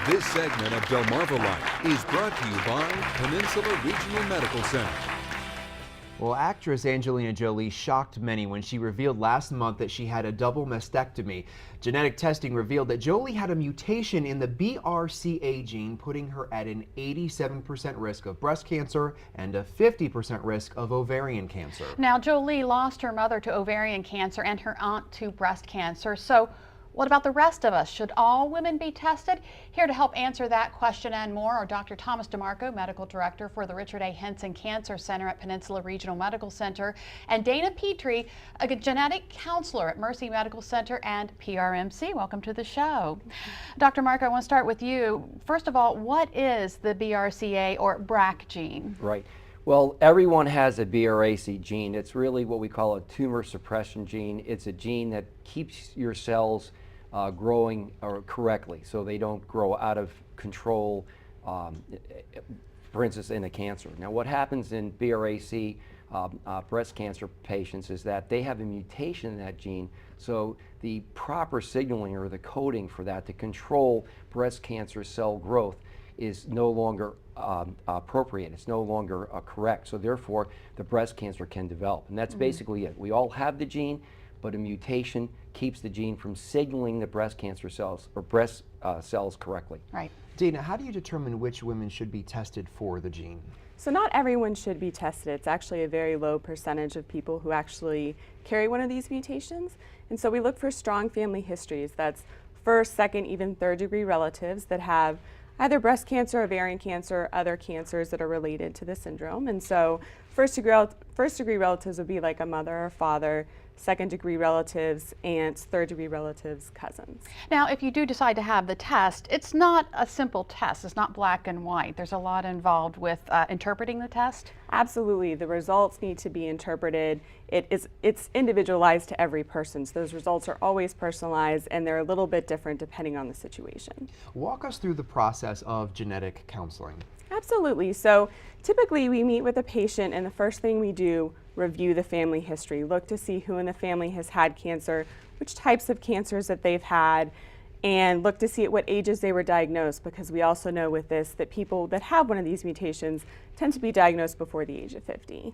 This segment of Delmarva Life is brought to you by Peninsula Regional Medical Center. Well, actress Angelina Jolie shocked many when she revealed last month that she had a double mastectomy. Genetic testing revealed that Jolie had a mutation in the BRCA gene, putting her at an 87% risk of breast cancer and a 50% risk of ovarian cancer. Now, Jolie lost her mother to ovarian cancer and her aunt to breast cancer. So what about the rest of us? Should all women be tested? Here to help answer that question and more are Dr. Thomas DeMarco, Medical Director for the Richard A. Henson Cancer Center at Peninsula Regional Medical Center, and Dana Petrie, a genetic counselor at Mercy Medical Center and PRMC. Welcome to the show. Dr. Marco, I want to start with you. First of all, what is the BRCA or BRCA gene? Right. Well, everyone has a BRCA gene. It's really what we call a tumor suppression gene. It's a gene that keeps your cells growing correctly, so they don't grow out of control, for instance, in a cancer. Now, what happens in BRCA breast cancer patients is that they have a mutation in that gene, so the proper signaling or the coding for that to control breast cancer cell growth is no longer appropriate. It's no longer correct. So therefore, the breast cancer can develop. And that's basically it. We all have the gene, but a mutation keeps the gene from signaling the breast cancer cells or breast cells correctly. Right. Dana, how do you determine which women should be tested for the gene? So not everyone should be tested. It's actually a very low percentage of people who actually carry one of these mutations. And so we look for strong family histories. That's first, second, even third degree relatives that have either breast cancer, ovarian cancer, other cancers that are related to the syndrome. And so first degree relatives would be like a mother or father, second degree relatives, aunts, third degree relatives, cousins. Now, if you do decide to have the test, it's not a simple test. It's not black and white. There's a lot involved with interpreting the test. Absolutely. The results need to be interpreted. It's individualized to every person. So those results are always personalized, and they're a little bit different depending on the situation. Walk us through the process of genetic counseling. Absolutely. So typically we meet with a patient, and the first thing we do, review the family history, look to see who in the family has had cancer, which types of cancers that they've had, and look to see at what ages they were diagnosed, because we also know with this that people that have one of these mutations tend to be diagnosed before the age of 50.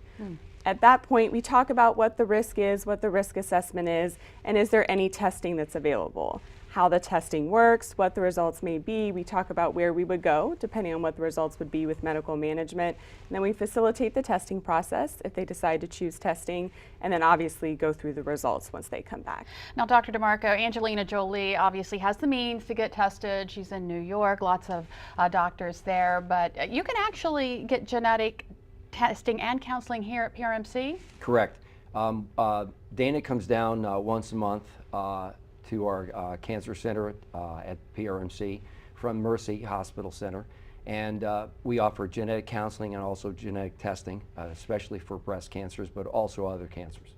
At that point, we talk about what the risk is, what the risk assessment is, and is there any testing that's available, how the testing works, what the results may be. We talk about where we would go, depending on what the results would be with medical management. And then we facilitate the testing process if they decide to choose testing, and then obviously go through the results once they come back. Now, Dr. DeMarco, Angelina Jolie obviously has the means to get tested. She's in New York, lots of doctors there, but you can actually get genetic testing and counseling here at PRMC? Correct. Dana comes down once a month to our cancer center at PRMC from Mercy Hospital Center, and we offer genetic counseling and also genetic testing, especially for breast cancers, but also other cancers.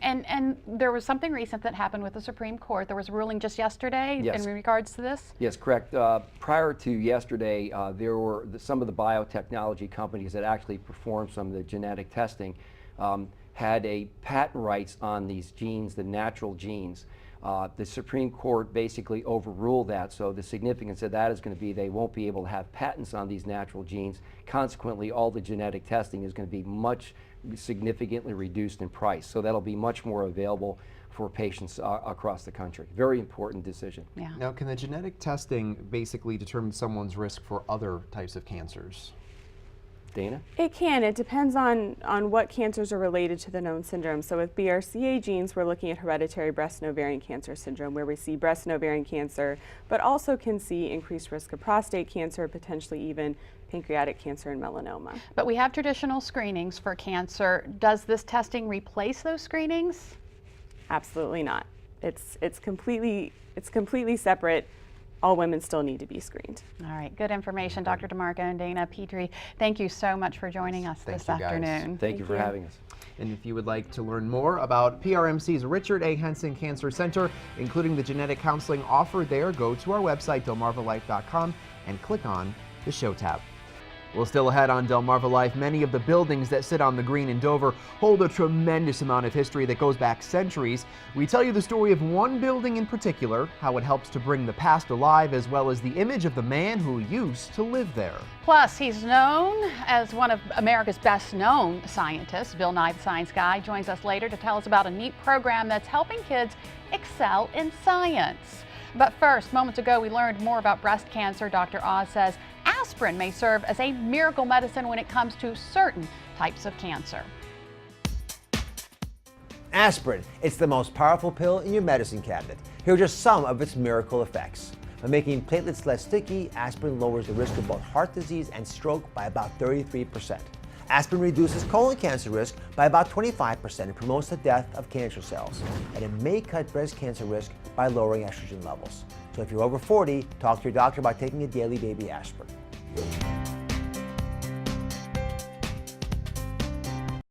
And there was something recent that happened with the Supreme Court. There was a ruling just yesterday in regards to this? Yes, correct. Prior to yesterday, there were some of the biotechnology companies that actually performed some of the genetic testing had a patent rights on these genes, the natural genes. The Supreme Court basically overruled that, so the significance of that is going to be they won't be able to have patents on these natural genes. Consequently, all the genetic testing is going to be significantly reduced in price, so that'll be much more available for patients across the country. Very important decision. Yeah. Now, can the genetic testing basically determine someone's risk for other types of cancers? Dana? It can. It depends on what cancers are related to the known syndrome. So with BRCA genes, we're looking at hereditary breast and ovarian cancer syndrome, where we see breast and ovarian cancer, but also can see increased risk of prostate cancer, potentially even pancreatic cancer and melanoma. But we have traditional screenings for cancer. Does this testing replace those screenings? Absolutely not. It's completely separate. All women still need to be screened. All right, good information. Dr. DeMarco and Dana Petrie, thank you so much for joining us this afternoon. Thank you for having us. And if you would like to learn more about PRMC's Richard A. Henson Cancer Center, including the genetic counseling offered there, go to our website, delmarvalife.com, and click on the Show tab. Well, still ahead on Delmarva Life, many of the buildings that sit on the green in Dover hold a tremendous amount of history that goes back centuries. We tell you the story of one building in particular, how it helps to bring the past alive, as well as the image of the man who used to live there. Plus, he's known as one of America's best-known scientists. Bill Nye, the Science Guy, joins us later to tell us about a neat program that's helping kids excel in science. But first, moments ago, we learned more about breast cancer. Dr. Oz says aspirin may serve as a miracle medicine when it comes to certain types of cancer. Aspirin, it's the most powerful pill in your medicine cabinet. Here are just some of its miracle effects. By making platelets less sticky, aspirin lowers the risk of both heart disease and stroke by about 33%. Aspirin reduces colon cancer risk by about 25% and promotes the death of cancer cells. And it may cut breast cancer risk by lowering estrogen levels. So if you're over 40, talk to your doctor about taking a daily baby aspirin.